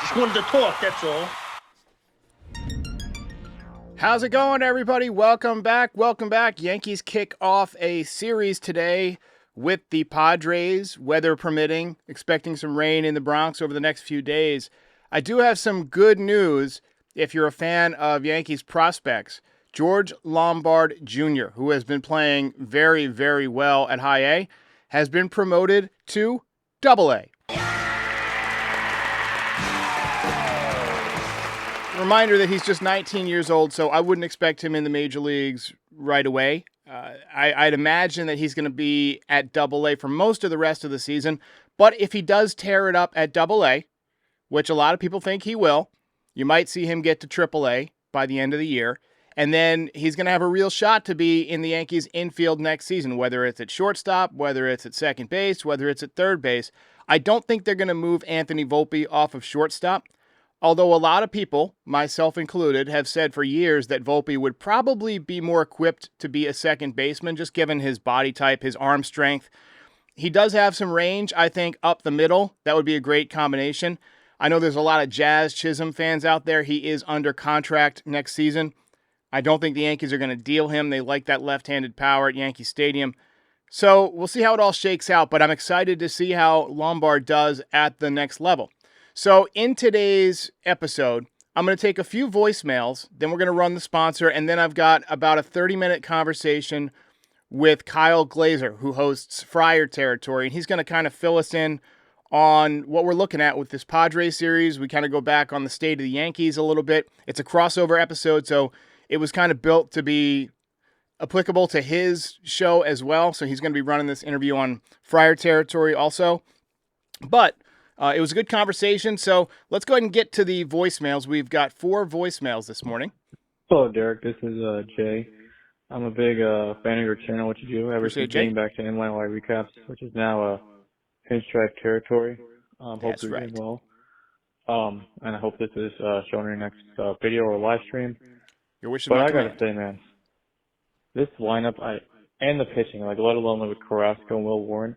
Just wanted to talk, that's all. How's it going, everybody? Welcome back. Welcome back. Yankees kick off a series today with the Padres, weather permitting, expecting some rain in the Bronx over the next few days. I do have some good news if you're a fan of Yankees prospects. George Lombard Jr., who has been playing very, very well at High A, has been promoted to Double A. Reminder that he's just 19 years old, so I wouldn't expect him in the major leagues right away. I'd imagine that he's going to be at Double A for most of the rest of the season. But if he does tear it up at Double A, which a lot of people think he will, you might see him get to Triple A by the end of the year. And then he's going to have a real shot to be in the Yankees infield next season, whether it's at shortstop, whether it's at second base, whether it's at third base. I don't think they're going to move Anthony Volpe off of shortstop. Although a lot of people, myself included, have said for years that Volpe would probably be more equipped to be a second baseman, just given his body type, his arm strength. He does have some range, I think, up the middle. That would be a great combination. I know there's a lot of Jazz Chisholm fans out there. He is under contract next season. I don't think the Yankees are going to deal him. They like that left-handed power at Yankee Stadium. So we'll see how it all shakes out, but I'm excited to see how Lombard does at the next level. So in today's episode, I'm going to take a few voicemails, then we're going to run the sponsor, and then I've got about a 30-minute conversation with Kyle Glaser, who hosts Frazier Territory, and he's going to kind of fill us in on what we're looking at with this Padres series. We kind of go back on the state of the Yankees a little bit. It's a crossover episode, so it was kind of built to be applicable to his show as well, so he's going to be running this interview on Frazier Territory also. But it was a good conversation, so let's go ahead and get to the voicemails. We've got 4 voicemails this morning. Hello, Derek. This is Jay. I'm a big fan of your channel, what you do ever since getting back to NYY Recaps, which is now Pinstripe Territory. Hope you're doing well. And I hope this is shown in your next video or live stream. Your wish is but my I command. gotta say, man, this lineup, and the pitching, like let alone with Carrasco and Will Warren.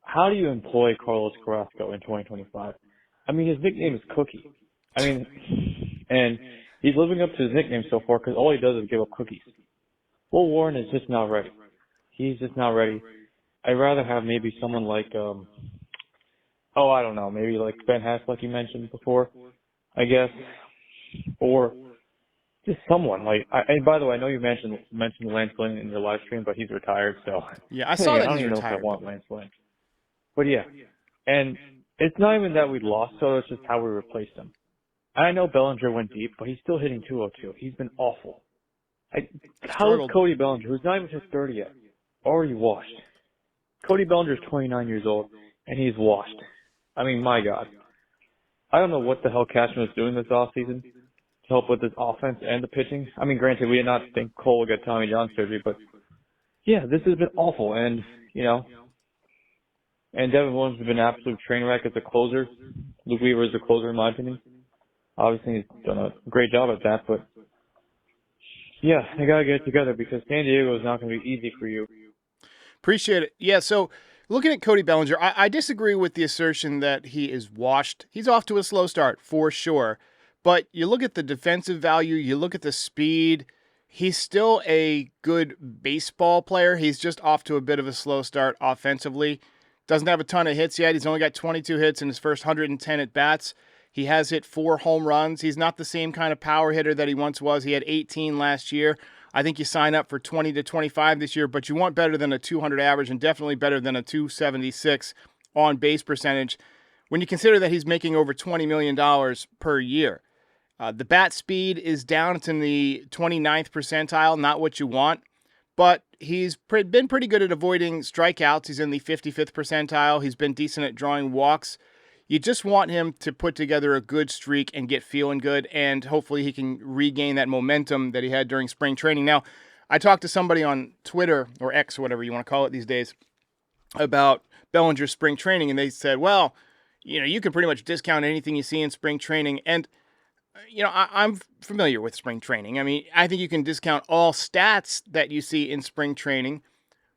How do you employ Carlos Carrasco in 2025? I mean, his nickname is Cookie. I mean, and he's living up to his nickname so far because all he does is give up cookies. Will Warren is just not ready. He's just not ready. I'd rather have maybe someone like, I don't know, maybe like Ben Hass, like you mentioned before, I guess, or just someone like. And by the way, I know you mentioned Lance Lynn in your live stream, but he's retired, so yeah, I saw that he's retired. I don't even know if I want Lance Lynn. But yeah, and it's not even that we lost, so it's just how we replaced him. I know Bellinger went deep, but he's still hitting 202. He's been awful. How is Cody Bellinger, who's not even his 30 yet, already washed? Cody Bellinger is 29 years old, and he's washed. I mean, my God. I don't know what the hell Cashman was doing this offseason to help with this offense and the pitching. I mean, granted, we did not think Cole would get Tommy John surgery, but yeah, this has been awful, and, and Devin Williams has been an absolute train wreck as a closer. Luke Weaver is a closer, in my opinion. Obviously, he's done a great job at that, but yeah, they got to get it together because San Diego is not going to be easy for you. Appreciate it. Yeah, so looking at Cody Bellinger, I disagree with the assertion that he is washed. He's off to a slow start, for sure. But you look at the defensive value, you look at the speed, he's still a good baseball player. He's just off to a bit of a slow start offensively. Doesn't have a ton of hits yet. He's only got 22 hits in his first 110 at-bats. He has hit 4 home runs. He's not the same kind of power hitter that he once was. He had 18 last year. I think you sign up for 20 to 25 this year, but you want better than a 200 average and definitely better than a 276 on-base percentage when you consider that he's making over $20 million per year. The bat speed is down. It's in the 29th percentile, not what you want. But he's been pretty good at avoiding strikeouts. He's in the 55th percentile. He's been decent at drawing walks. You just want him to put together a good streak and get feeling good, and hopefully he can regain that momentum that he had during spring training. Now, I talked to somebody on Twitter, or X, whatever you want to call it these days, about Bellinger's spring training, and they said, well, you can pretty much discount anything you see in spring training. And I'm familiar with spring training. I mean, I think you can discount all stats that you see in spring training,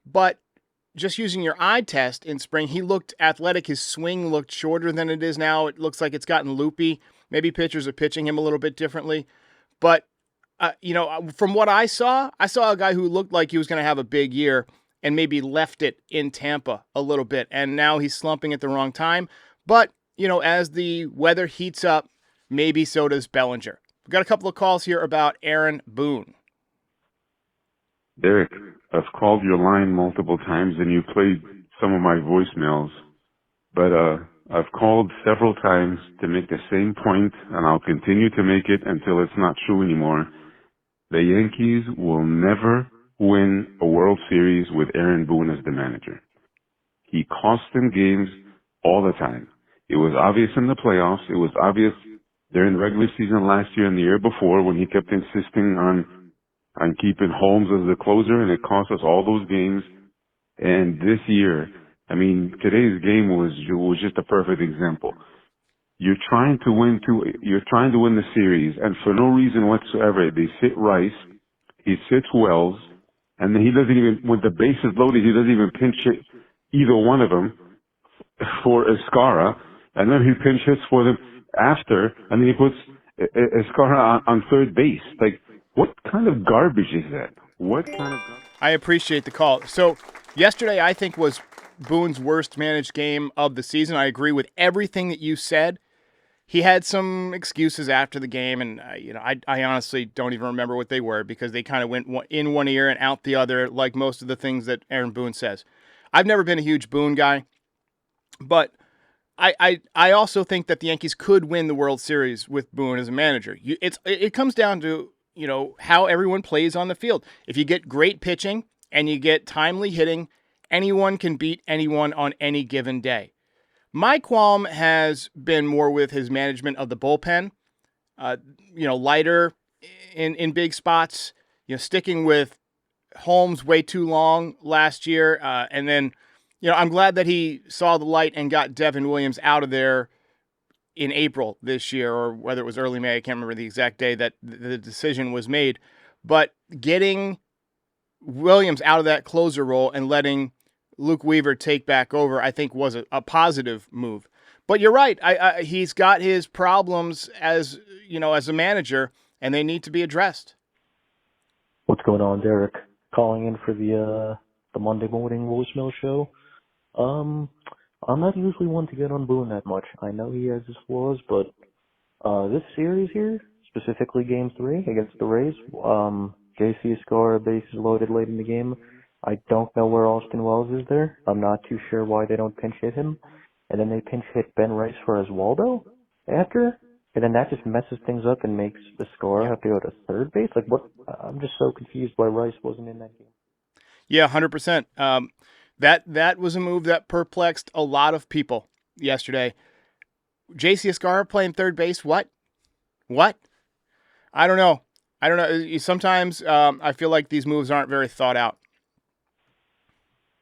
but just using your eye test in spring, he looked athletic. His swing looked shorter than it is now. It looks like it's gotten loopy. Maybe pitchers are pitching him a little bit differently. But, from what I saw a guy who looked like he was going to have a big year and maybe left it in Tampa a little bit. And now he's slumping at the wrong time. But, as the weather heats up, maybe so does Bellinger. We've got a couple of calls here about Aaron Boone. Derek, I've called your line multiple times and you played some of my voicemails, but I've called several times to make the same point, and I'll continue to make it until it's not true anymore. The Yankees will never win a World Series with Aaron Boone as the manager. He cost them games all the time. It was obvious in the playoffs. It was obvious during the regular season last year and the year before when he kept insisting on keeping Holmes as the closer, and it cost us all those games. And this year, today's game was just a perfect example. You're trying to win the series, and for no reason whatsoever, they sit Rice, he sits Wells, and then he doesn't even, with the bases loaded, he doesn't even pinch hit either one of them for Escara, and then he pinch hits for them after, and then he puts Escara on third base. Like, what kind of garbage is that? I appreciate the call. So yesterday, I think, was Boone's worst managed game of the season. I agree with everything that you said. He had some excuses after the game, and I honestly don't even remember what they were because they kind of went in one ear and out the other, like most of the things that Aaron Boone says. I've never been a huge Boone guy, but I also think that the Yankees could win the World Series with Boone as a manager. It comes down to how everyone plays on the field. If you get great pitching and you get timely hitting, anyone can beat anyone on any given day. My qualm has been more with his management of the bullpen, lighter in big spots, sticking with Holmes way too long last year. And then, I'm glad that he saw the light and got Devin Williams out of there in April this year, or whether it was early May. I can't remember the exact day that the decision was made. But getting Williams out of that closer role and letting Luke Weaver take back over, I think, was a positive move. But you're right. He's got his problems as a manager, and they need to be addressed. What's going on, Derek? Calling in for the Monday morning voicemail show. I'm not usually one to get on Boone that much. I know he has his flaws, but this series here, specifically Game 3 against the Rays, JC Escara bases loaded late in the game. I don't know where Austin Wells is there. I'm not too sure why they don't pinch hit him. And then they pinch hit Ben Rice for Oswaldo after, and then that just messes things up and makes Escara have to go to third base. Like, what? I'm just so confused why Rice wasn't in that game. Yeah, 100%. That was a move that perplexed a lot of people yesterday. JC Escara playing third base? What? I don't know. Sometimes I feel like these moves aren't very thought out.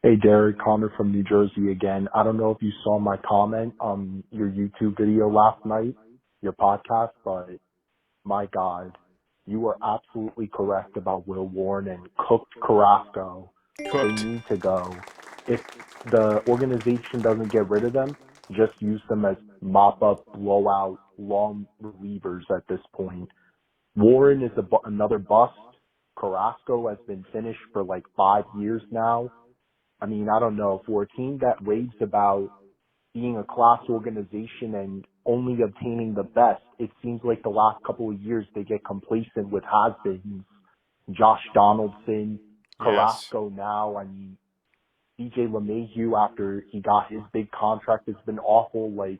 Hey, Derek, Connor from New Jersey again. I don't know if you saw my comment on your YouTube video last night, your podcast, but my God, you were absolutely correct about Will Warren and cooked Carrasco. They need to go. If the organization doesn't get rid of them, just use them as mop-up, blowout, long relievers at this point. Warren is another bust. Carrasco has been finished for like 5 years now. I mean, I don't know. For a team that raves about being a class organization and only obtaining the best, it seems like the last couple of years they get complacent with has-beens. Josh Donaldson, Carrasco now. I mean, DJ LeMahieu, after he got his big contract, has been awful. Like,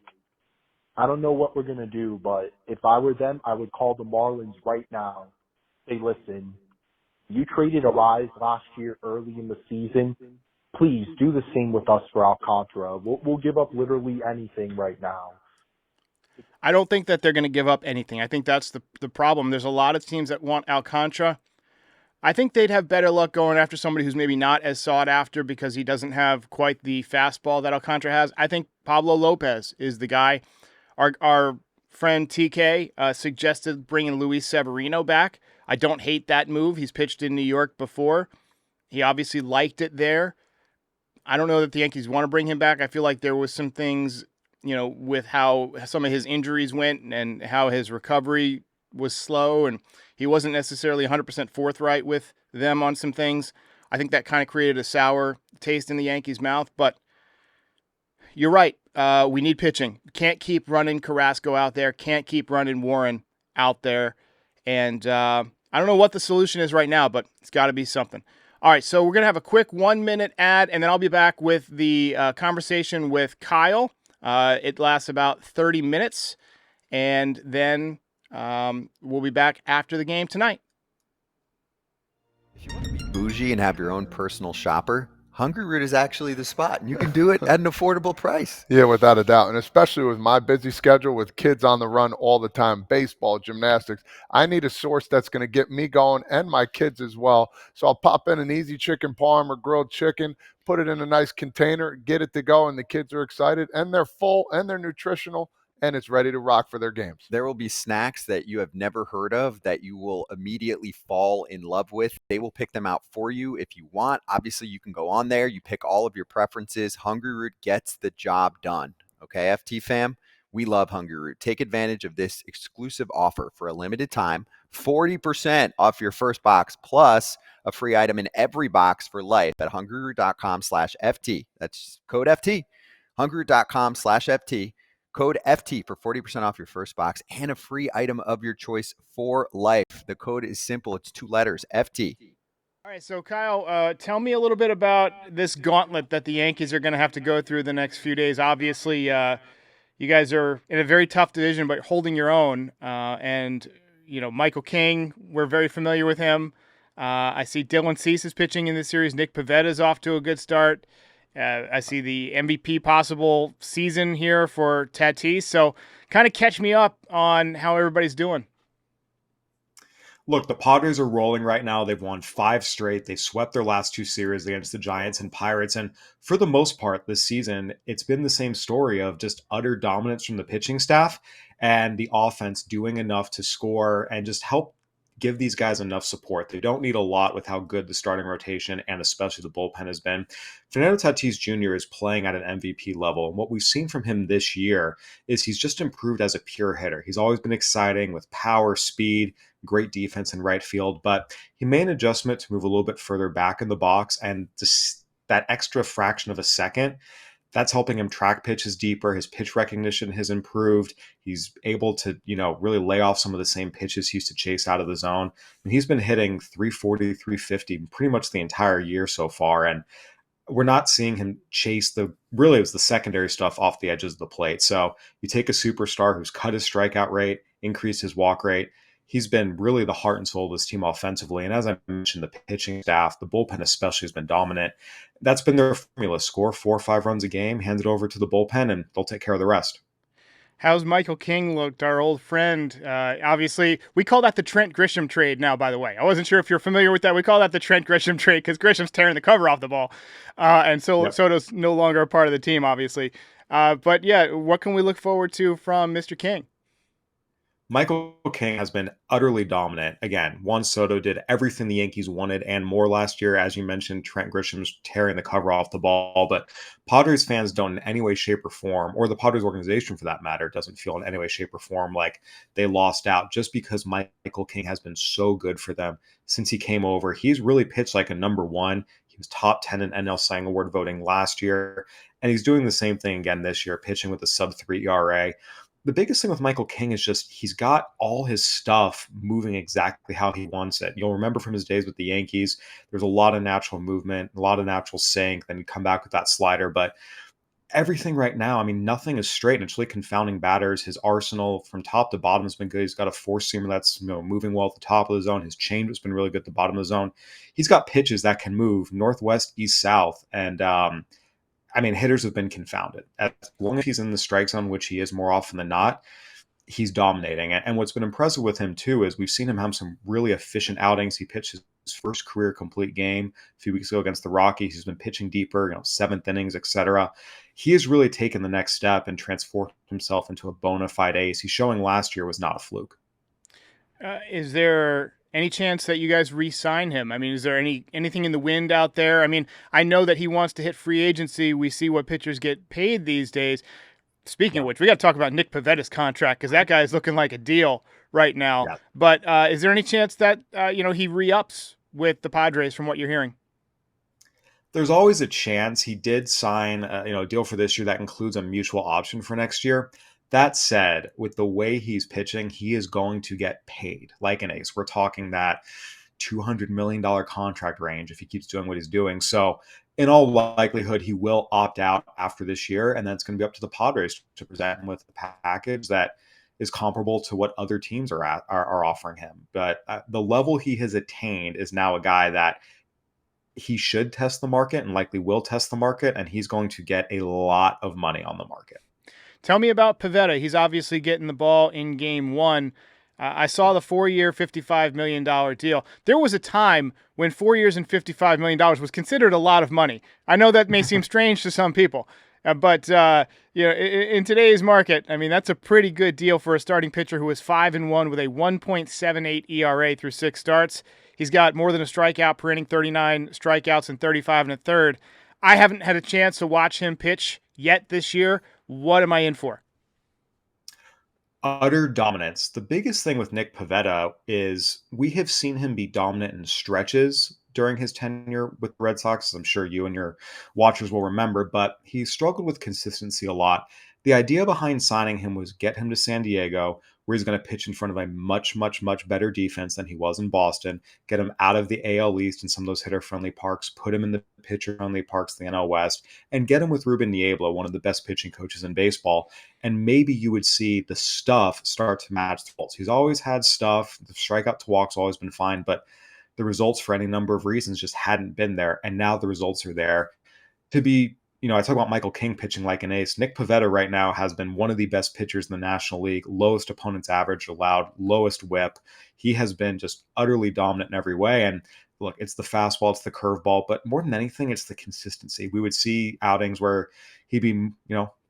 I don't know what we're going to do, but if I were them, I would call the Marlins right now. Say, listen, you traded Relive last year early in the season. Please do the same with us for Alcantara. We'll give up literally anything right now. I don't think that they're going to give up anything. I think that's the problem. There's a lot of teams that want Alcantara. I think they'd have better luck going after somebody who's maybe not as sought after because he doesn't have quite the fastball that Alcantara has. I think Pablo Lopez is the guy. Our friend TK suggested bringing Luis Severino back. I don't hate that move. He's pitched in New York before. He obviously liked it there. I don't know that the Yankees want to bring him back. I feel like there was some things, with how some of his injuries went and how his recovery was slow, and he wasn't necessarily 100% forthright with them on some things. I think that kind of created a sour taste in the Yankees' mouth, but you're right. We need pitching. Can't keep running Carrasco out there. Can't keep running Warren out there. And I don't know what the solution is right now, but it's got to be something. All right, so we're going to have a quick 1-minute ad, and then I'll be back with the conversation with Kyle. It lasts about 30 minutes, and then we'll be back after the game tonight. If you want to be bougie and have your own personal shopper, Hungryroot is actually the spot, and you can do it at an affordable price. Yeah, without a doubt. And especially with my busy schedule with kids on the run all the time, baseball, gymnastics, I need a source that's going to get me going and my kids as well. So I'll pop in an easy chicken parm or grilled chicken, put it in a nice container, get it to go, and the kids are excited, and they're full, and they're nutritional, and it's ready to rock for their games. There will be snacks that you have never heard of that you will immediately fall in love with. They will pick them out for you if you want. Obviously, you can go on there. You pick all of your preferences. Hungryroot gets the job done. Okay, FT fam? We love Hungryroot. Take advantage of this exclusive offer for a limited time. 40% off your first box plus a free item in every box for life at hungryroot.com/FT. That's code FT. hungryroot.com/FT. Code FT for 40% off your first box and a free item of your choice for life. The code is simple. It's 2 letters, FT. All right, so Kyle, tell me a little bit about this gauntlet that the Yankees are going to have to go through the next few days. Obviously, you guys are in a very tough division, but holding your own. And Michael King, we're very familiar with him. I see Dylan Cease is pitching in this series. Nick Pavetta's off to a good start. I see the MVP possible season here for Tatis. So kind of catch me up on how everybody's doing. Look, the Padres are rolling right now. They've won 5 straight. They swept their last 2 series against the Giants and Pirates. And for the most part this season, it's been the same story of just utter dominance from the pitching staff and the offense doing enough to score and just help give these guys enough support. They don't need a lot with how good the starting rotation and especially the bullpen has been. Fernando Tatis Jr. is playing at an MVP level. And what we've seen from him this year is he's just improved as a pure hitter. He's always been exciting with power, speed, great defense in right field, but he made an adjustment to move a little bit further back in the box, and just that extra fraction of a second, that's helping him track pitches deeper. His pitch recognition has improved. He's able to, really lay off some of the same pitches he used to chase out of the zone. And he's been hitting 340, 350 pretty much the entire year so far. And we're not seeing him chase it was the secondary stuff off the edges of the plate. So you take a superstar who's cut his strikeout rate, increased his walk rate. He's been really the heart and soul of this team offensively. And as I mentioned, the pitching staff, the bullpen especially, has been dominant. That's been their formula. Score 4 or 5 runs a game, hand it over to the bullpen, and they'll take care of the rest. How's Michael King looked, our old friend? Obviously, we call that the Trent Grisham trade now, by the way. I wasn't sure if you're familiar with that. We call that the Trent Grisham trade because Grisham's tearing the cover off the ball. And Soto's no longer a part of the team, obviously. But yeah, what can we look forward to from Mr. King? Michael King has been utterly dominant. Again, Juan Soto did everything the Yankees wanted and more last year. As you mentioned, Trent Grisham's tearing the cover off the ball, but Padres fans don't in any way, shape, or form, or the Padres organization for that matter, doesn't feel in any way, shape, or form like they lost out just because Michael King has been so good for them since he came over. He's really pitched like a number 1. He was top 10 in NL Cy Young Award voting last year, and he's doing the same thing again this year, pitching with a sub-3 ERA. The biggest thing with Michael King is just he's got all his stuff moving exactly how he wants it. You'll remember from his days with the Yankees, there's a lot of natural movement, a lot of natural sink, then you come back with that slider. But everything right now, nothing is straight, and it's really confounding batters. His arsenal from top to bottom has been good. He's got a 4-seamer that's moving well at the top of the zone. His change has been really good at the bottom of the zone. He's got pitches that can move northwest, east, south, and hitters have been confounded. As long as he's in the strike zone, which he is more often than not, he's dominating. And what's been impressive with him, too, is we've seen him have some really efficient outings. He pitched his first career complete game a few weeks ago against the Rockies. He's been pitching deeper, 7th innings, etc. He has really taken the next step and transformed himself into a bona fide ace. He's showing last year was not a fluke. Is there Any chance that you guys re-sign him? I mean, is there anything in the wind out there? I mean, I know that he wants to hit free agency. We see what pitchers get paid these days. Speaking of which, we got to talk about Nick Pavetta's contract because that guy is looking like a deal right now. Yeah. But is there any chance that he re-ups with the Padres from what you're hearing? There's always a chance. He did sign a deal for this year that includes a mutual option for next year. That said, with the way he's pitching, he is going to get paid like an ace. We're talking that $200 million contract range if he keeps doing what he's doing. So in all likelihood, he will opt out after this year, and then it's going to be up to the Padres to present him with a package that is comparable to what other teams are offering him. But the level he has attained is now a guy that he should test the market and likely will test the market, and he's going to get a lot of money on the market. Tell me about Pivetta. He's obviously getting the ball in game one. I saw the 4-year, $55 million deal. There was a time when 4 years and $55 million was considered a lot of money. I know that may seem strange to some people, but in today's market, I mean, that's a pretty good deal for a starting pitcher who is 5-1 with a 1.78 ERA through 6 starts. He's got more than a strikeout per inning, 39 strikeouts and 35 1/3. I haven't had a chance to watch him pitch yet this year. What am I in for? Utter dominance. The biggest thing with Nick Pivetta is we have seen him be dominant in stretches during his tenure with the Red Sox, as I'm sure you and your watchers will remember, but he struggled with consistency a lot. The idea behind signing him was get him to San Diego, where he's going to pitch in front of a much, much, much better defense than he was in Boston, get him out of the AL East and some of those hitter-friendly parks, put him in the pitcher-friendly parks, the NL West, and get him with Ruben Niebla, one of the best pitching coaches in baseball. And maybe you would see the stuff start to match the faults. He's always had stuff. The strikeout to walk's always been fine, but the results for any number of reasons just hadn't been there. And now the results are there. To be, I talk about Michael King pitching like an ace. Nick Pivetta right now has been one of the best pitchers in the National League, lowest opponent's average allowed, lowest whip. He has been just utterly dominant in every way. And look, it's the fastball, it's the curveball, but more than anything, it's the consistency. We would see outings where he'd be,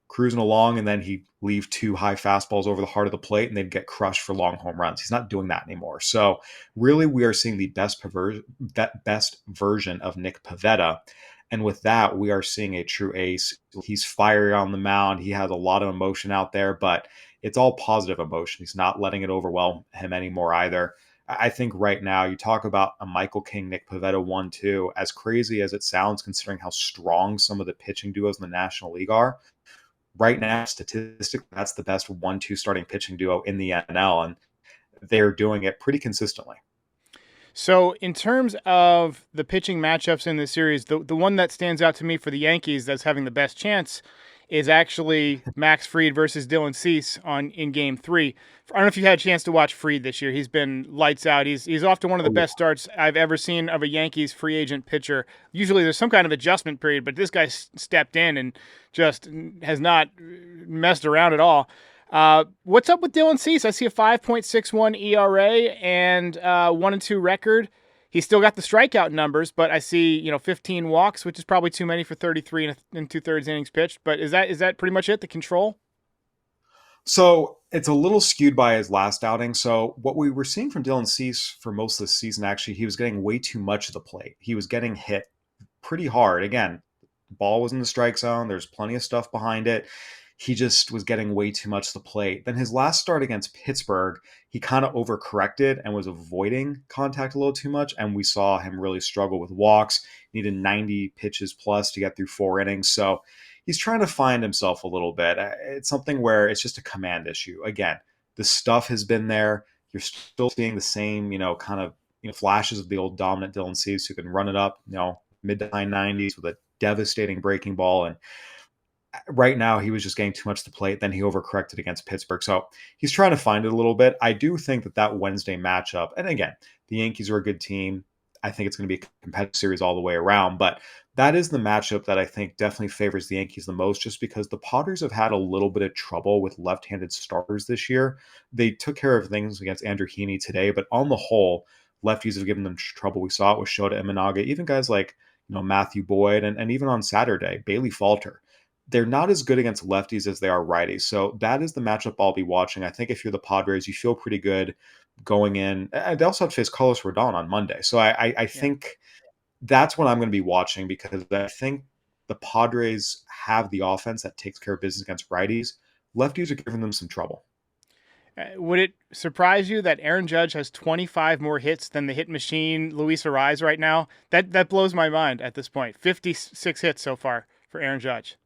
cruising along and then he'd leave 2 high fastballs over the heart of the plate and they'd get crushed for long home runs. He's not doing that anymore. So really we are seeing the best version of Nick Pivetta. And with that, we are seeing a true ace. He's fiery on the mound. He has a lot of emotion out there, but it's all positive emotion. He's not letting it overwhelm him anymore either. I think right now you talk about a Michael King, Nick Pivetta 1-2, as crazy as it sounds considering how strong some of the pitching duos in the National League are. Right now, statistically, that's the best 1-2 starting pitching duo in the NL, and they're doing it pretty consistently. So in terms of the pitching matchups in this series, the one that stands out to me for the Yankees that's having the best chance is actually Max Fried versus Dylan Cease in Game 3. I don't know if you had a chance to watch Fried this year. He's been lights out. He's off to one of the best starts I've ever seen of a Yankees free agent pitcher. Usually there's some kind of adjustment period, but this guy stepped in and just has not messed around at all. What's up with Dylan Cease? I see a 5.61 ERA and 1-2 record. He's still got the strikeout numbers, but I see 15 walks, which is probably too many for 33 and 2/3 innings pitched. But is that pretty much it? The control? So it's a little skewed by his last outing. So what we were seeing from Dylan Cease for most of the season, actually, he was getting way too much of the plate. He was getting hit pretty hard. Again, the ball was in the strike zone. There's plenty of stuff behind it. He just was getting way too much to the plate. Then his last start against Pittsburgh, he kind of overcorrected and was avoiding contact a little too much. And we saw him really struggle with walks, needed 90 pitches plus to get through 4 innings. So he's trying to find himself a little bit. It's something where it's just a command issue. Again, the stuff has been there. You're still seeing the same, kind of flashes of the old dominant Dylan Cease who can run it up, mid to high 90s with a devastating breaking ball. And right now he was just getting too much to the plate. Then he overcorrected against Pittsburgh. So he's trying to find it a little bit. I do think that Wednesday matchup, and again, the Yankees are a good team. I think it's going to be a competitive series all the way around, but that is the matchup that I think definitely favors the Yankees the most, just because the Padres have had a little bit of trouble with left-handed starters this year. They took care of things against Andrew Heaney today, but on the whole, lefties have given them trouble. We saw it with Shota Imanaga, even guys like Matthew Boyd, and even on Saturday, Bailey Falter. They're not as good against lefties as they are righties. So that is the matchup I'll be watching. I think if you're the Padres, you feel pretty good going in. And they also have to face Carlos Rodon on Monday. So I think that's what I'm going to be watching, because I think the Padres have the offense that takes care of business against righties. Lefties are giving them some trouble. Would it surprise you that Aaron Judge has 25 more hits than the hit machine Luis Arraez right now? That blows my mind at this point. 56 hits so far for Aaron Judge.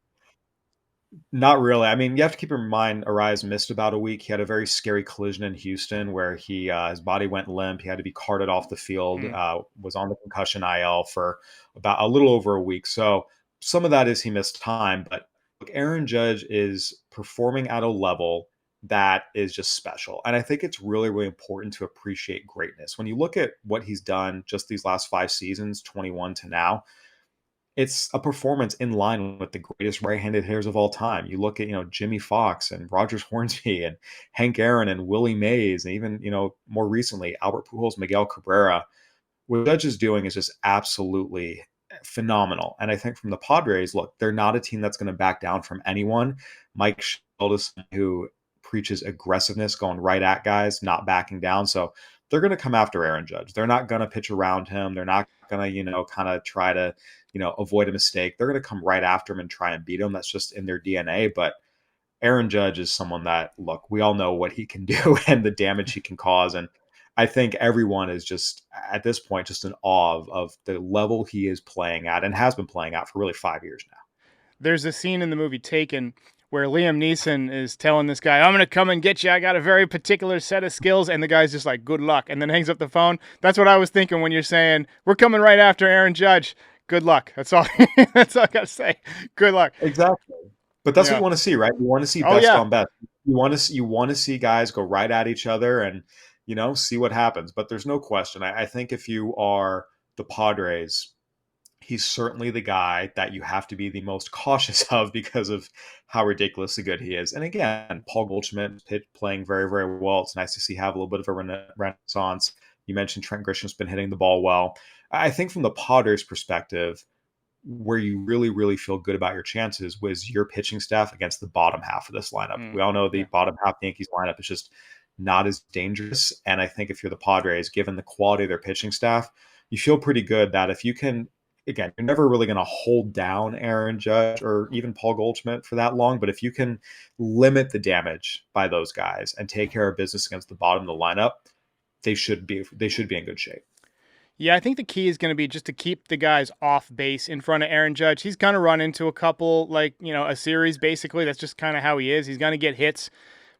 Not really. I mean, you have to keep in mind, Arraez missed about a week. He had a very scary collision in Houston where his body went limp. He had to be carted off the field, was on the concussion IL for about a little over a week. So some of that is he missed time. But look, Aaron Judge is performing at a level that is just special. And I think it's really, really important to appreciate greatness. When you look at what he's done just these last 5 seasons, 21 to now, it's a performance in line with the greatest right-handed hitters of all time. You look at, Jimmy Fox and Rogers Hornsby and Hank Aaron and Willie Mays, and even, more recently, Albert Pujols, Miguel Cabrera. What Judge is doing is just absolutely phenomenal. And I think from the Padres, look, they're not a team that's going to back down from anyone. Mike Shildt is who preaches aggressiveness, going right at guys, not backing down. So they're going to come after Aaron Judge. They're not going to pitch around him. They're not going to, kind of try to, avoid a mistake. They're going to come right after him and try and beat him. That's just in their DNA. But Aaron Judge is someone that, look, we all know what he can do and the damage he can cause. And I think everyone is just, at this point, just in awe of the level he is playing at and has been playing at for really 5 years now. There's a scene in the movie Taken where Liam Neeson is telling this guy, I'm going to come and get you. I got a very particular set of skills. And the guy's just like, good luck. And then hangs up the phone. That's what I was thinking when you're saying, we're coming right after Aaron Judge. Good luck. That's all. That's all I got to say. Good luck. Exactly. But that's what you want to see, right? You want to see best on best. You want to see guys go right at each other and, see what happens. But there's no question. I think if you are the Padres, he's certainly the guy that you have to be the most cautious of because of how ridiculously good he is. And again, Paul Goldschmidt playing very, very well. It's nice to see have a little bit of a renaissance. You mentioned Trent Grisham's been hitting the ball well. I think from the Padres' perspective, where you really, really feel good about your chances was your pitching staff against the bottom half of this lineup. We all know the bottom half of the Yankees lineup is just not as dangerous. And I think if you're the Padres, given the quality of their pitching staff, you feel pretty good that if you can, again, you're never really going to hold down Aaron Judge or even Paul Goldschmidt for that long. But if you can limit the damage by those guys and take care of business against the bottom of the lineup, they should be in good shape. Yeah, I think the key is going to be just to keep the guys off base in front of Aaron Judge. He's going to run into a couple, a series, basically. That's just kind of how he is. He's going to get hits.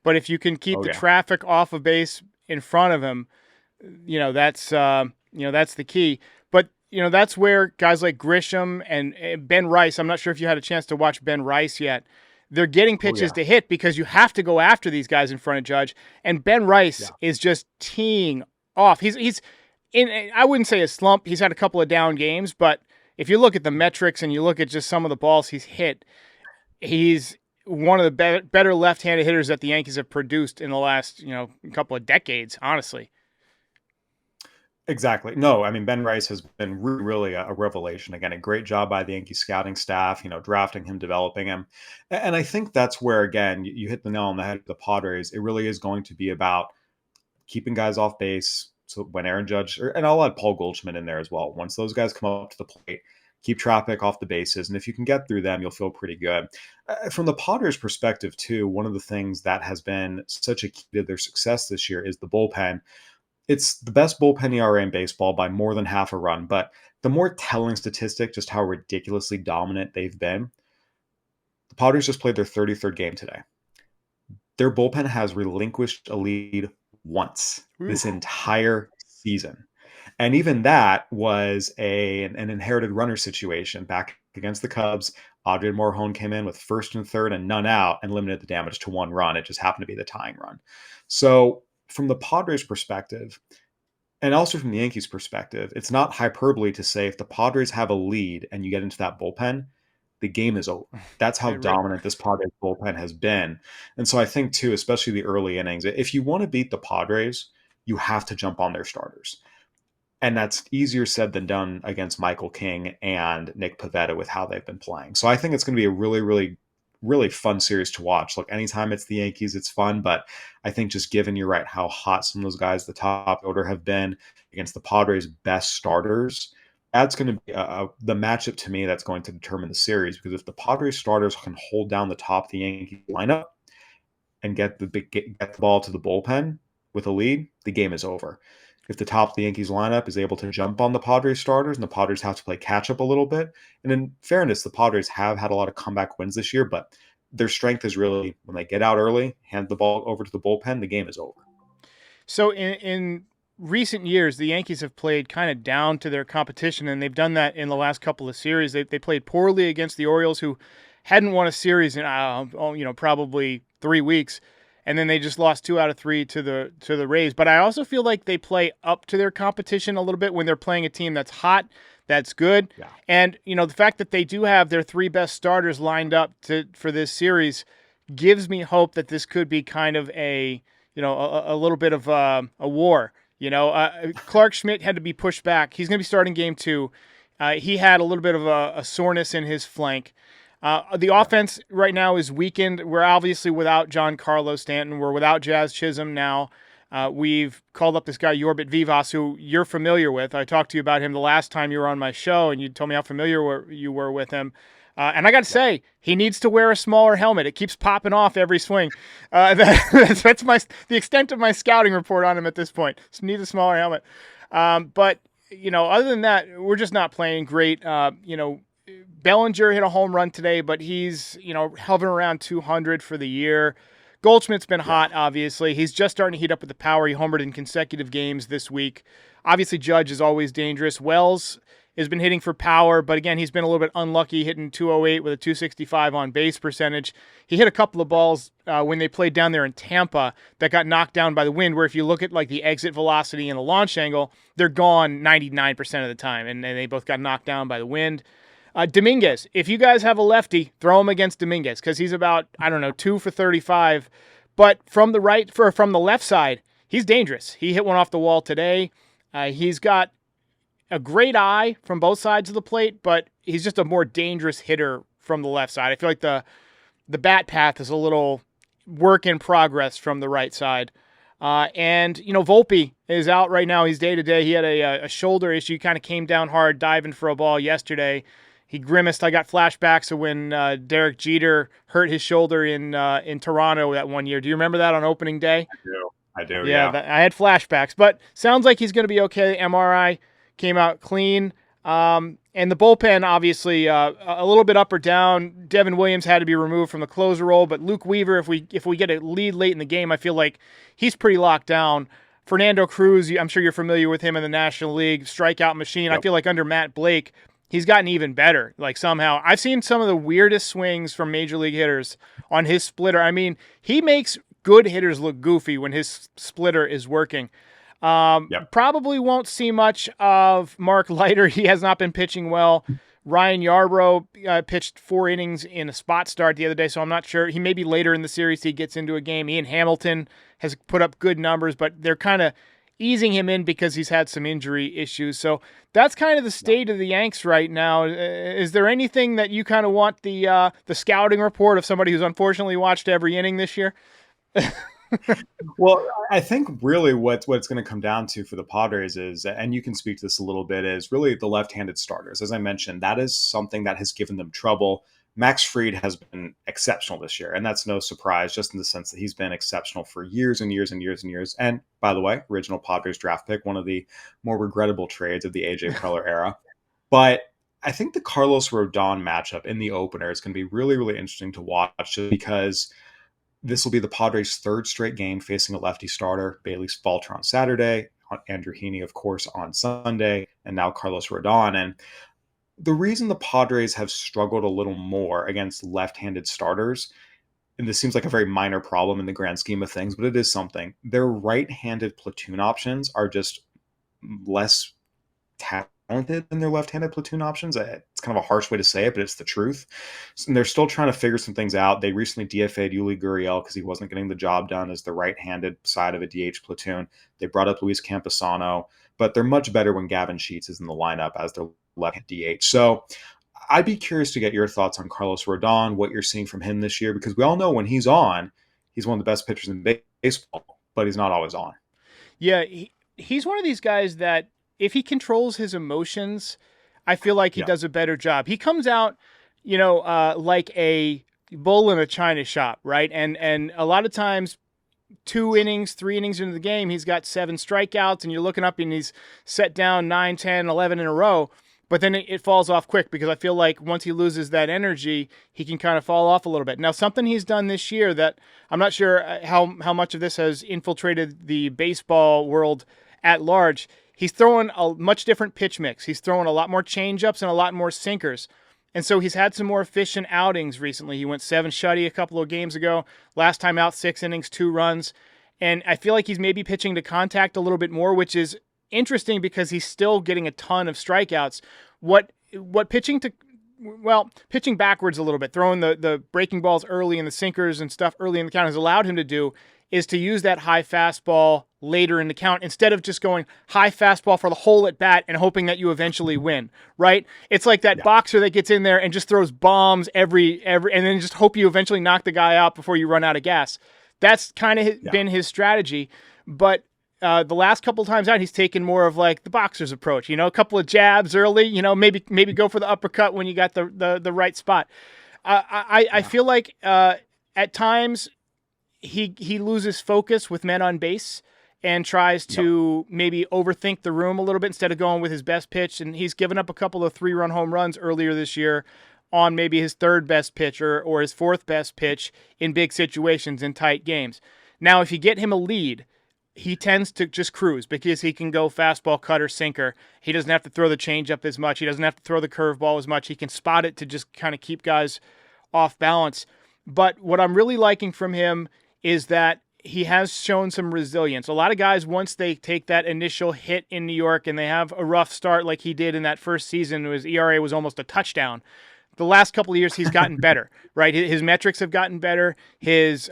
But if you can keep the traffic off of base in front of him, that's the key. But, that's where guys like Grisham and Ben Rice, I'm not sure if you had a chance to watch Ben Rice yet. They're getting pitches to hit because you have to go after these guys in front of Judge. And Ben Rice is just teeing off. He's in, I wouldn't say a slump. He's had a couple of down games, but if you look at the metrics and you look at just some of the balls he's hit, he's one of the better left-handed hitters that the Yankees have produced in the last, couple of decades, honestly. Exactly. No, I mean, Ben Rice has been really a revelation. Again, a great job by the Yankees scouting staff, drafting him, developing him. And I think that's where, again, you hit the nail on the head with the Padres. It really is going to be about keeping guys off base. So when Aaron Judge, and I'll add Paul Goldschmidt in there as well. Once those guys come up to the plate, keep traffic off the bases. And if you can get through them, you'll feel pretty good. From the Padres' perspective, too, one of the things that has been such a key to their success this year is the bullpen. It's the best bullpen ERA in baseball by more than half a run. But the more telling statistic, just how ridiculously dominant they've been, the Padres just played their 33rd game today. Their bullpen has relinquished a lead once this entire season. And even that was an inherited runner situation back against the Cubs. Adrian Morejon came in with first and third and none out and limited the damage to 1 run. It just happened to be the tying run. So from the Padres' perspective, and also from the Yankees' perspective, it's not hyperbole to say if the Padres have a lead and you get into that bullpen, the game is over. That's how dominant this Padres bullpen has been. And so I think, too, especially the early innings, if you want to beat the Padres, you have to jump on their starters. And that's easier said than done against Michael King and Nick Pivetta with how they've been playing. So I think it's going to be a really, really, really fun series to watch. Look, anytime it's the Yankees, it's fun. But I think just given you're right how hot some of those guys, the top order, have been against the Padres' best starters, that's going to be the matchup to me that's going to determine the series. Because if the Padres starters can hold down the top of the Yankee lineup and get the ball to the bullpen with a lead, the game is over. If the top of the Yankees lineup is able to jump on the Padres starters and the Padres have to play catch up a little bit, and in fairness, the Padres have had a lot of comeback wins this year, but their strength is really when they get out early, hand the ball over to the bullpen, the game is over. So in recent years, the Yankees have played kind of down to their competition, and they've done that in the last couple of series. They played poorly against the Orioles, who hadn't won a series in probably 3 weeks, and then they just lost 2 out of 3 to the Rays. But I also feel like they play up to their competition a little bit when they're playing a team that's hot, that's good. Yeah. And the fact that they do have their 3 best starters lined up for this series gives me hope that this could be kind of a little bit of a war. Clark Schmidt had to be pushed back. He's going to be starting game 2. He had a little bit of a soreness in his flank. The offense right now is weakened. We're obviously without Giancarlo Stanton. We're without Jazz Chisholm now. We've called up this guy, Yorbit Vivas, who you're familiar with. I talked to you about him the last time you were on my show, and you told me how familiar you were with him. And I got to say, he needs to wear a smaller helmet. It keeps popping off every swing. That's the extent of my scouting report on him at this point. Just needs a smaller helmet. But other than that, we're just not playing great. Bellinger hit a home run today, but he's, hovering around 200 for the year. Goldschmidt's been hot, obviously. He's just starting to heat up with the power. He homered in consecutive games this week. Obviously, Judge is always dangerous. Wells has been hitting for power, but again, he's been a little bit unlucky, hitting 208 with a 265 on base percentage. He hit a couple of balls when they played down there in Tampa that got knocked down by the wind, where if you look at like the exit velocity and the launch angle, they're gone 99% of the time, and they both got knocked down by the wind. Dominguez, if you guys have a lefty, throw him against Dominguez because he's about, 2 for 35. But from the left side, he's dangerous. He hit one off the wall today. He's got a great eye from both sides of the plate, but he's just a more dangerous hitter from the left side. I feel like the bat path is a little work in progress from the right side. And Volpe is out right now. He's day-to-day. He had a shoulder issue. Kind of came down hard diving for a ball yesterday. He grimaced. I got flashbacks of when Derek Jeter hurt his shoulder in Toronto that one year. Do you remember that on opening day? I do. Yeah. I had flashbacks, but sounds like he's going to be okay. MRI came out clean. And the bullpen, obviously, a little bit up or down. Devin Williams had to be removed from the closer role, but Luke Weaver, if we get a lead late in the game, I feel like he's pretty locked down. Fernando Cruz, I'm sure you're familiar with him in the National League, strikeout machine. Yep. I feel like under Matt Blake, he's gotten even better. Like somehow, I've seen some of the weirdest swings from major league hitters on his splitter. I mean, he makes good hitters look goofy when his splitter is working. Probably won't see much of Mark Leiter. He has not been pitching well. Ryan Yarbrough pitched 4 innings in a spot start the other day, so I'm not sure. He may be later in the series he gets into a game. Ian Hamilton has put up good numbers, but they're kind of easing him in because he's had some injury issues. So that's kind of the state of the Yanks right now. Is there anything that you kind of want the scouting report of somebody who's unfortunately watched every inning this year? Well, I think really what it's going to come down to for the Padres is, and you can speak to this a little bit, is really the left-handed starters. As I mentioned, that is something that has given them trouble. Max Fried has been exceptional this year, and that's no surprise, just in the sense that he's been exceptional for years and years and years and years. And by the way, original Padres draft pick, one of the more regrettable trades of the AJ Preller era. But I think the Carlos Rodon matchup in the opener is going to be really, really interesting to watch, just because this will be the Padres' 3rd straight game facing a lefty starter. Bailey Falter on Saturday, Andrew Heaney, of course, on Sunday, and now Carlos Rodon. And the reason the Padres have struggled a little more against left-handed starters, and this seems like a very minor problem in the grand scheme of things, but it is something, their right-handed platoon options are just less talented than their left-handed platoon options. It's kind of a harsh way to say it, but it's the truth. And they're still trying to figure some things out. They recently DFA'd Yuli Gurriel because he wasn't getting the job done as the right-handed side of a DH platoon. They brought up Luis Campusano, but they're much better when Gavin Sheets is in the lineup as their left DH. So I'd be curious to get your thoughts on Carlos Rodon, what you're seeing from him this year, because we all know when he's on, he's one of the best pitchers in baseball, but he's not always on. Yeah, he's one of these guys that if he controls his emotions, I feel like he does a better job. He comes out, like a bull in a china shop, right? And a lot of times 2 innings, 3 innings into the game, he's got 7 strikeouts, and you're looking up and he's set down 9, 10, 11 in a row. But then it falls off quick because I feel like once he loses that energy, he can kind of fall off a little bit. Now, something he's done this year that I'm not sure how much of this has infiltrated the baseball world at large, he's throwing a much different pitch mix. He's throwing a lot more changeups and a lot more sinkers. And so he's had some more efficient outings recently. He went 7 shutty a couple of games ago. Last time out, 6 innings, 2 runs. And I feel like he's maybe pitching to contact a little bit more, which is interesting because he's still getting a ton of strikeouts. What pitching backwards a little bit, throwing the breaking balls early and the sinkers and stuff early in the count has allowed him to do is to use that high fastball later in the count instead of just going high fastball for the whole at bat and hoping that you eventually win, right? It's like that boxer that gets in there and just throws bombs every and then just hope you eventually knock the guy out before you run out of gas. That's kind of been his strategy, but the last couple of times out, he's taken more of like the boxer's approach, a couple of jabs early, maybe go for the uppercut when you got the right spot. I feel like at times he loses focus with men on base and tries to maybe overthink the room a little bit instead of going with his best pitch. And he's given up a couple of 3-run home runs earlier this year on maybe his 3rd best pitch or his 4th best pitch in big situations in tight games. Now, if you get him a lead, he tends to just cruise because he can go fastball, cutter, sinker. He doesn't have to throw the changeup as much. He doesn't have to throw the curveball as much. He can spot it to just kind of keep guys off balance. But what I'm really liking from him is that he has shown some resilience. A lot of guys, once they take that initial hit in New York and they have a rough start like he did in that first season, his ERA was almost a touchdown. The last couple of years, he's gotten better, right? His metrics have gotten better. His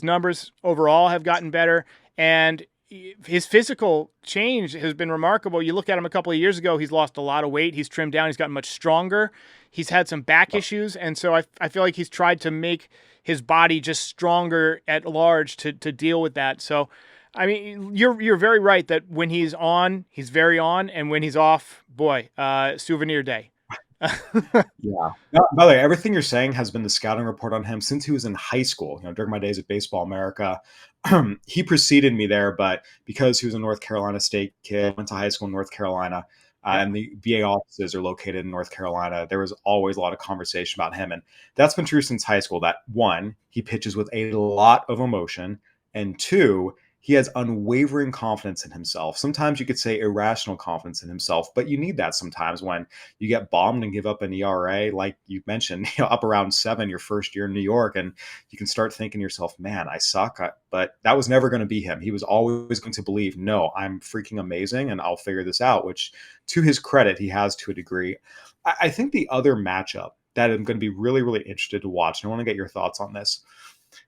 numbers overall have gotten better. And his physical change has been remarkable. You look at him a couple of years ago, he's lost a lot of weight. He's trimmed down. He's gotten much stronger. He's had some back issues. And so I feel like he's tried to make his body just stronger at large to deal with that. So, I mean, you're very right that when he's on, he's very on. And when he's off, boy, souvenir day. Yeah. By the way, everything you're saying has been the scouting report on him since he was in high school. During my days at Baseball America, he preceded me there, but because he was a North Carolina State kid, went to high school in North Carolina, and the VA offices are located in North Carolina, there was always a lot of conversation about him. And that's been true since high school, that 1, he pitches with a lot of emotion, and 2, he has unwavering confidence in himself. Sometimes you could say irrational confidence in himself, but you need that sometimes when you get bombed and give up an ERA, like you mentioned, up around 7 your first year in New York, and you can start thinking to yourself, man, I suck. But that was never going to be him. He was always going to believe, no, I'm freaking amazing and I'll figure this out, which to his credit, he has to a degree. I think the other matchup that I'm going to be really, really interested to watch, and I want to get your thoughts on this.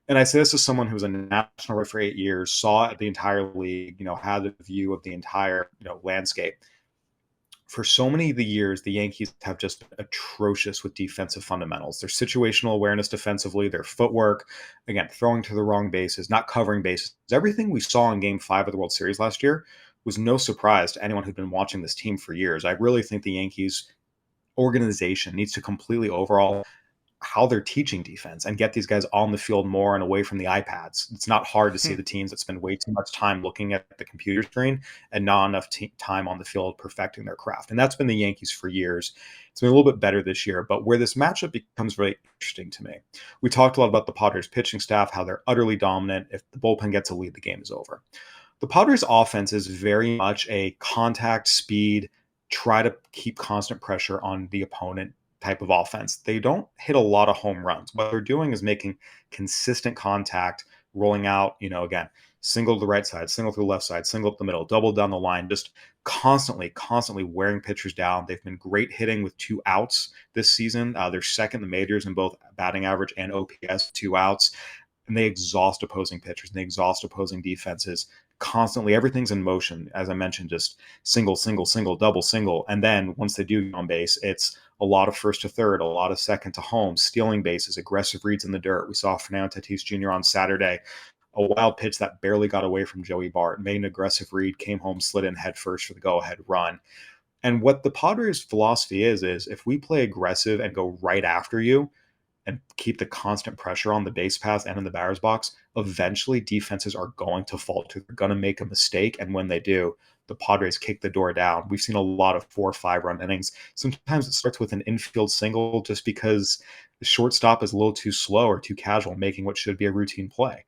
And I say this as someone who was a national rep for 8 years, saw the entire league, had a view of the entire, landscape. For so many of the years, the Yankees have just been atrocious with defensive fundamentals. Their situational awareness defensively, their footwork, again, throwing to the wrong bases, not covering bases. Everything we saw in Game 5 of the World Series last year was no surprise to anyone who'd been watching this team for years. I really think the Yankees organization needs to completely overhaul how they're teaching defense and get these guys on the field more and away from the iPads. It's not hard to see the teams that spend way too much time looking at the computer screen and not enough time on the field perfecting their craft. And that's been the Yankees for years. It's been a little bit better this year, but where this matchup becomes really interesting to me, we talked a lot about the Padres pitching staff, how they're utterly dominant. If the bullpen gets a lead, the game is over. The Padres offense is very much a contact, speed, try to keep constant pressure on the opponent type of offense. They don't hit a lot of home runs. What they're doing is making consistent contact, rolling out, again, single to the right side, single to the left side, single up the middle, double down the line, just constantly wearing pitchers down. They've been great hitting with 2 outs this season. They're second in the majors in both batting average and OPS, 2 outs. And they exhaust opposing pitchers and they exhaust opposing defenses constantly. Everything's in motion. As I mentioned, just single, double, single. And then once they do get on base, it's a lot of first to third, a lot of second to home, stealing bases, aggressive reads in the dirt. We saw Fernando Tatis Jr. on Saturday, a wild pitch that barely got away from Joey Bart, made an aggressive read, came home, slid in head first for the go-ahead run. And what the Padres' philosophy is if we play aggressive and go right after you and keep the constant pressure on the base paths and in the batter's box, eventually defenses are going to falter. They're going to make a mistake, and when they do, the Padres kick the door down. We've seen a lot of 4 or 5 run innings. Sometimes it starts with an infield single just because the shortstop is a little too slow or too casual, making what should be a routine play.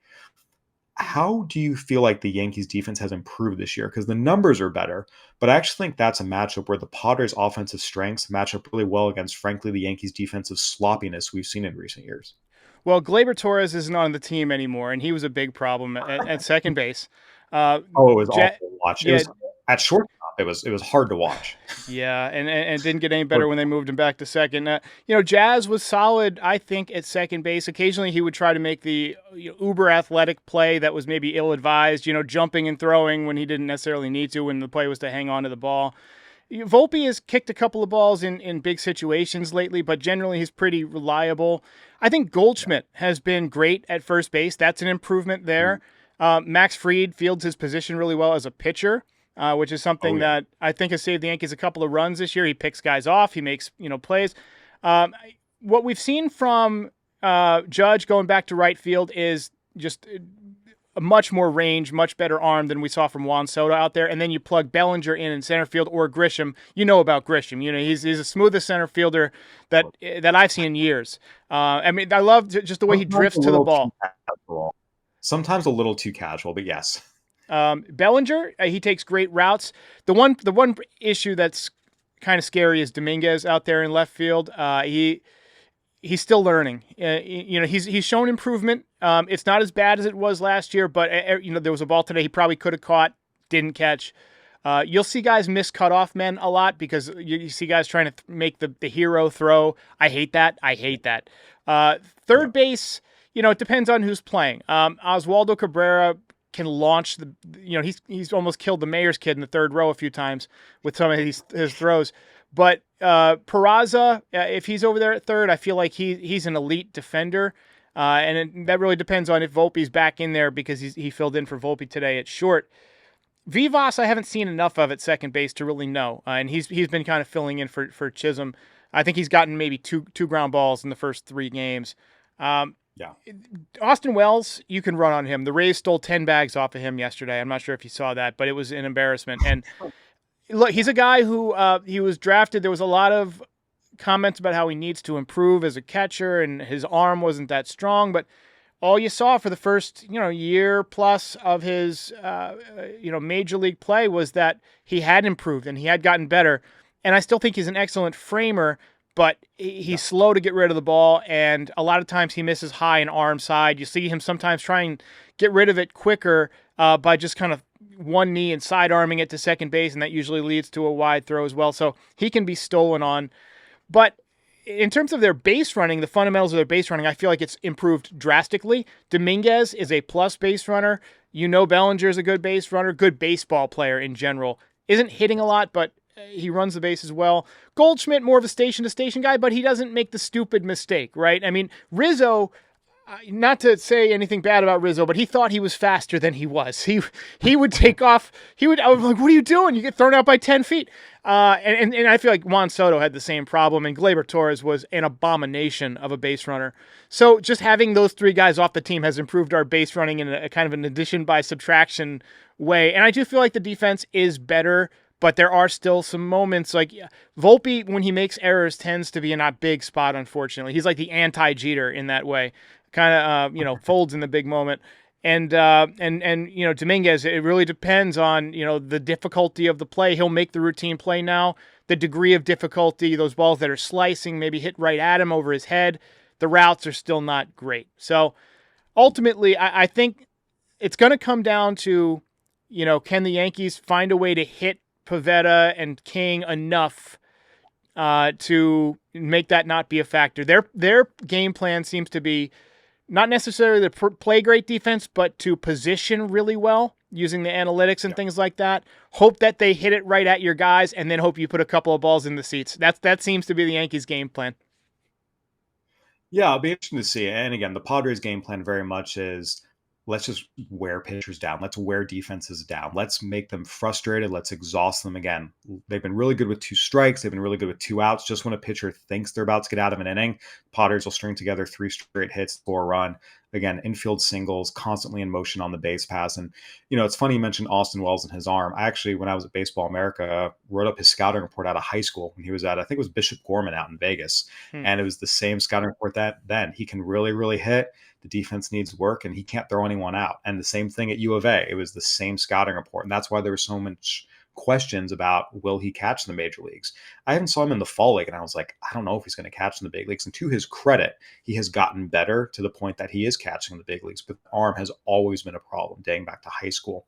How do you feel like the Yankees defense has improved this year? Because the numbers are better, but I actually think that's a matchup where the Padres offensive strengths match up really well against, frankly, the Yankees defensive sloppiness we've seen in recent years. Well, Gleyber Torres isn't on the team anymore, and he was a big problem at second base. It was awful to watch. Yeah, at shortstop, it was hard to watch. Yeah, and didn't get any better when they moved him back to second. Jazz was solid, I think, at second base. Occasionally he would try to make the uber athletic play that was maybe ill-advised, jumping and throwing when he didn't necessarily need to, when the play was to hang on to the ball. Volpe has kicked a couple of balls in big situations lately, but generally he's pretty reliable. I think Goldschmidt has been great at first base. That's an improvement there. Max Fried fields his position really well as a pitcher, which is something that I think has saved the Yankees a couple of runs this year. He picks guys off. He makes plays. What we've seen from Judge going back to right field is just a much more range, much better arm than we saw from Juan Soto out there. And then you plug Bellinger in center field, or Grisham. You know about Grisham. He's the smoothest center fielder that I've seen in years. I love just the way he drifts to the ball. Sometimes a little too casual, but yes. Bellinger, he takes great routes. The one issue that's kind of scary is Dominguez out there in left field. He's still learning. He's shown improvement. It's not as bad as it was last year, but there was a ball today he probably could have caught, didn't catch. You'll see guys miss cutoff men a lot because you see guys trying to make the hero throw. I hate that. Third base, it depends on who's playing. Oswaldo Cabrera can launch he's almost killed the mayor's kid in the third row a few times with some of his throws. But Peraza, if he's over there at third, I feel like he's an elite defender. That really depends on if Volpe's back in there, because he filled in for Volpe today at short. Vivas, I haven't seen enough of at second base to really know. And he's been kind of filling in for Chisholm. I think he's gotten maybe two ground balls in the first 3 games. Austin Wells, you can run on him. The Rays stole 10 bags off of him yesterday. I'm not sure if you saw that, but it was an embarrassment. And look, he's a guy who he was drafted. There was a lot of comments about how he needs to improve as a catcher, and his arm wasn't that strong. But all you saw for the first year plus of his major league play was that he had improved and he had gotten better. And I still think he's an excellent framer, but he's slow to get rid of the ball, and a lot of times he misses high and arm side. You see him sometimes try and get rid of it quicker by just kind of one knee and side arming it to second base, and that usually leads to a wide throw as well. So he can be stolen on. But in terms of their base running, the fundamentals of their base running, I feel like it's improved drastically. Dominguez is a plus base runner. Bellinger is a good base runner, good baseball player in general. Isn't hitting a lot, but he runs the base as well. Goldschmidt, more of a station-to-station guy, but he doesn't make the stupid mistake, right? Rizzo, not to say anything bad about Rizzo, but he thought he was faster than he was. He would take off. I was like, what are you doing? You get thrown out by 10 feet. And I feel like Juan Soto had the same problem, and Gleyber Torres was an abomination of a base runner. So just having those 3 guys off the team has improved our base running in a kind of an addition by subtraction way. And I do feel like the defense is better, but there are still some moments like Volpe, when he makes errors, tends to be in a big spot, unfortunately. He's like the anti-Jeter in that way. Kind of, folds in the big moment. And Dominguez, it really depends on, the difficulty of the play. He'll make the routine play now. The degree of difficulty, those balls that are slicing, maybe hit right at him over his head, the routes are still not great. So ultimately, I think it's going to come down to, can the Yankees find a way to hit Pivetta and King enough to make that not be a factor. Their game plan seems to be not necessarily to play great defense, but to position really well. using the analytics and things like that. Hope that they hit it right at your guys, and then hope you put a couple of balls in the seats. That seems to be the Yankees' game plan. Yeah, it'll be interesting to see. And again, the Padres' game plan very much is let's just wear pitchers down. Let's wear defenses down. Let's make them frustrated. Let's exhaust them again. They've been really good with 2 strikes. They've been really good with 2 outs. Just when a pitcher thinks they're about to get out of an inning, Padres will string together 3 straight hits, score a run. Again, infield singles, constantly in motion on the base pass. And, it's funny you mentioned Austin Wells and his arm. I actually, when I was at Baseball America, wrote up his scouting report out of high school when he was at, I think it was Bishop Gorman out in Vegas. And it was the same scouting report then. He can really, really hit. The defense needs work, and he can't throw anyone out. And the same thing at U of A. It was the same scouting report. And that's why there was so much questions about will he catch in the major leagues. I haven't saw him in the fall league, and I was like, I don't know if he's going to catch in the big leagues. And to his credit, he has gotten better to the point that he is catching in the big leagues, but the arm has always been a problem dating back to high school.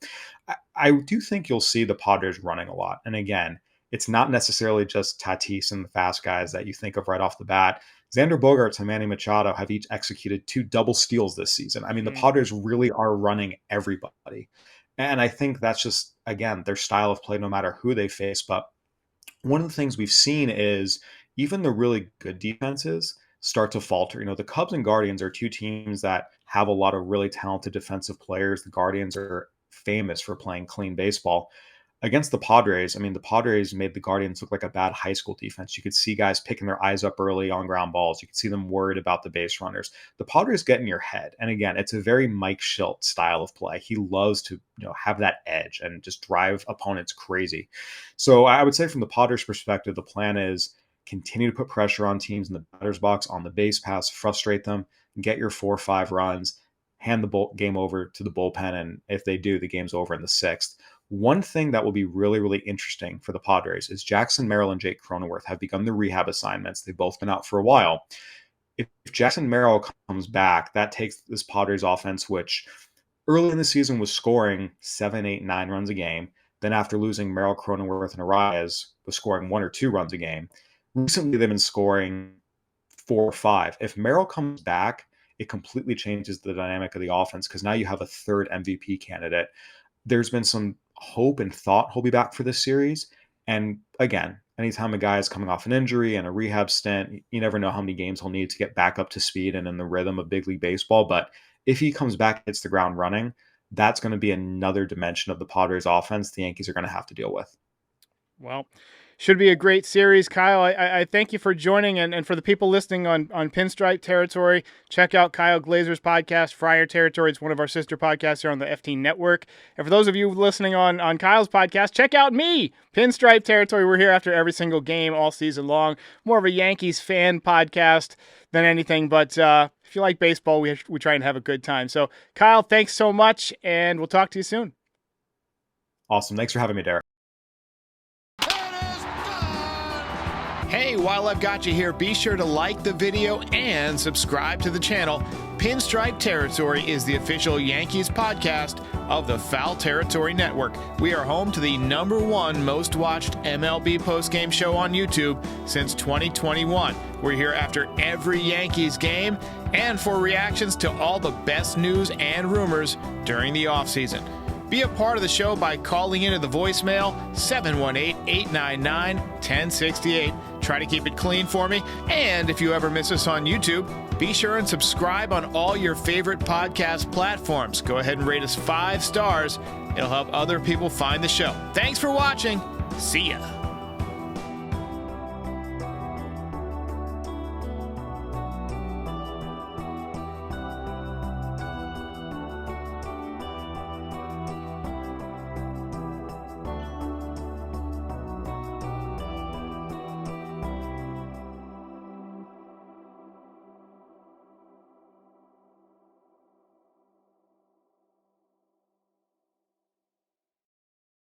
I do think you'll see the Padres running a lot. And again, it's not necessarily just Tatis and the fast guys that you think of right off the bat. Xander Bogaerts and Manny Machado have each executed 2 double steals this season. I mean, the Padres really are running everybody. And I think that's just, again, their style of play no matter who they face. But one of the things we've seen is even the really good defenses start to falter. The Cubs and Guardians are 2 teams that have a lot of really talented defensive players. The Guardians are famous for playing clean baseball. Against the Padres, I mean, the Padres made the Guardians look like a bad high school defense. You could see guys picking their eyes up early on ground balls. You could see them worried about the base runners. The Padres get in your head. And again, it's a very Mike Schilt style of play. He loves to have that edge and just drive opponents crazy. So I would say from the Padres perspective, the plan is continue to put pressure on teams in the batter's box, on the base pass, frustrate them, get your 4 or 5 runs, hand the game over to the bullpen. And if they do, the game's over in the 6th. One thing that will be really, really interesting for the Padres is Jackson Merrill and Jake Cronenworth have begun the rehab assignments. They've both been out for a while. If Jackson Merrill comes back, that takes this Padres offense, which early in the season was scoring 7, 8, 9 runs a game. Then after losing Merrill, Cronenworth, and Arias, was scoring 1 or 2 runs a game. Recently, they've been scoring 4 or 5. If Merrill comes back, it completely changes the dynamic of the offense because now you have a 3rd MVP candidate. There's been some hope and thought he'll be back for this series. And again, anytime a guy is coming off an injury and a rehab stint, you never know how many games he'll need to get back up to speed and in the rhythm of big league baseball. But if he comes back and hits the ground running, that's going to be another dimension of the Padres offense the Yankees are going to have to deal with. Well, should be a great series, Kyle. I thank you for joining, and for the people listening on Pinstripe Territory, check out Kyle Glaser's podcast, Friar Territory. It's one of our sister podcasts here on the FT Network. And for those of you listening on Kyle's podcast, check out me, Pinstripe Territory. We're here after every single game all season long. More of a Yankees fan podcast than anything, but if you like baseball, we try and have a good time. So, Kyle, thanks so much, and we'll talk to you soon. Awesome. Thanks for having me, Derek. Hey, while I've got you here, be sure to like the video and subscribe to the channel. Pinstripe Territory is the official Yankees podcast of the Foul Territory Network. We are home to the #1 most watched MLB postgame show on YouTube since 2021. We're here after every Yankees game and for reactions to all the best news and rumors during the offseason. Be a part of the show by calling into the voicemail 718-899-1068. Try to keep it clean for me. And if you ever miss us on YouTube, be sure and subscribe on all your favorite podcast platforms. Go ahead and rate us 5 stars. It'll help other people find the show. Thanks for watching. See ya.